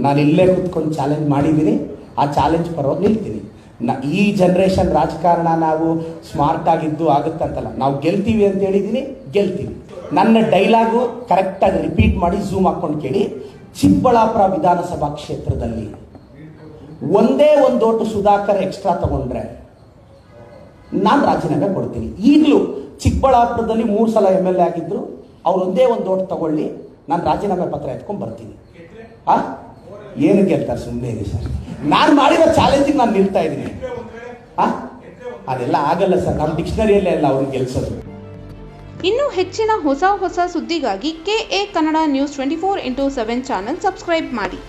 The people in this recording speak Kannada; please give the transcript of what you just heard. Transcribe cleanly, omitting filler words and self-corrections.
ನಾನು ಇಲ್ಲೇ ಕೂತ್ಕೊಂಡು ಚಾಲೆಂಜ್ ಮಾಡಿದ್ದೀನಿ, ಆ ಚಾಲೆಂಜ್ ಪರವಾಗಿ ನಿಲ್ತೀನಿ. ಈ ಜನ್ರೇಷನ್ ರಾಜಕಾರಣ ನಾವು ಸ್ಮಾರ್ಟ್ ಆಗಿದ್ದು ಆಗುತ್ತಂತಲ್ಲ, ನಾವು ಗೆಲ್ತೀವಿ ಅಂತ ಹೇಳಿದ್ದೀನಿ, ಗೆಲ್ತೀವಿ. ನನ್ನ ಡೈಲಾಗು ಕರೆಕ್ಟಾಗಿ ರಿಪೀಟ್ ಮಾಡಿ ಝೂಮ್ ಹಾಕೊಂಡು ಕೇಳಿ. ಚಿಕ್ಕಬಳ್ಳಾಪುರ ವಿಧಾನಸಭಾ ಕ್ಷೇತ್ರದಲ್ಲಿ ಒಂದೇ ಒಂದು ಓಟು ಸುಧಾಕರ್ ಎಕ್ಸ್ಟ್ರಾ ತಗೊಂಡ್ರೆ ನಾನು ರಾಜೀನಾಮೆ ಕೊಡ್ತೀನಿ. ಈಗಲೂ ಚಿಕ್ಕಬಳ್ಳಾಪುರದಲ್ಲಿ 3 ಸಲ MLA ಆಗಿದ್ರು, ಅವ್ರು ಒಂದೇ ಒಂದು ಓಟ್ ತಗೊಳ್ಳಿ, ನಾನು ರಾಜೀನಾಮೆ ಪತ್ರ ಎತ್ಕೊಂಡು ಬರ್ತೀನಿ. ಏನು ಗೆಲ್ತಾರೆ? ಸುಮ್ಮನೆ ಇದೆ ಸರ್, ನಾನು ಮಾಡಿರೋ ಚಾಲೆಂಜಿಗೆ ನಾನು ನಿಲ್ತಾ ಇದ್ದೀನಿ. ಅದೆಲ್ಲ ಆಗಲ್ಲ ಸರ್, ನಮ್ಮ ಡಿಕ್ಷನರಿಯಲ್ಲೇ ಅಲ್ಲ ಅವ್ರಿಗೆ ಗೆಲ್ಸೋದು. ಇನ್ನು ಹೆಚ್ಚಿನ ಹೊಸ ಸುದ್ದಿಗಾಗಿ KA Kannada news 24/7 channel subscribe ಮಾಡಿ.